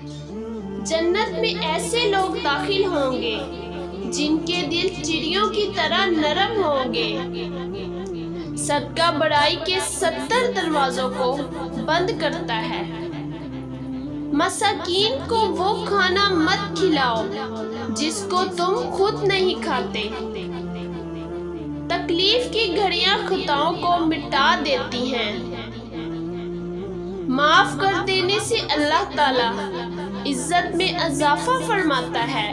जन्नत में ऐसे लोग दाखिल होंगे जिनके दिल चिड़ियों की तरह नरम होंगे। सदका बड़ाई के 70 दरवाजों को बंद करता है। मसाकीन को वो खाना मत खिलाओ जिसको तुम खुद नहीं खाते। तकलीफ की घड़ियां खताओं को मिटा देती हैं। माफ कर देने से अल्लाह ताला इज्जत में इजाफा फरमाता है।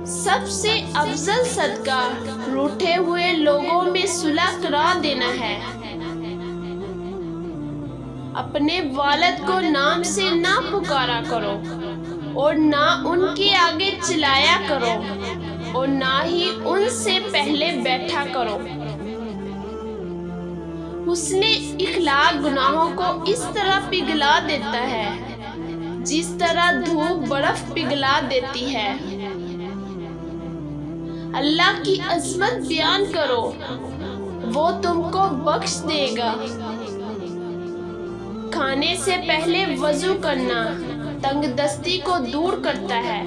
सबसे अफजल सदका रूठे हुए लोगों में सुलह करा देना है। अपने वालिद को नाम से ना पुकारा करो और ना उनके आगे चिल्लाया करो और ना ही उनसे पहले बैठा करो। हुस्ने इखलाक गुनाहों को इस तरह पिघला देता है जिस तरह धूप बर्फ पिघला देती है। अल्लाह की अज़मत बयान करो, वो तुमको बख्श देगा। खाने से पहले वजू करना तंगदस्ती को दूर करता है।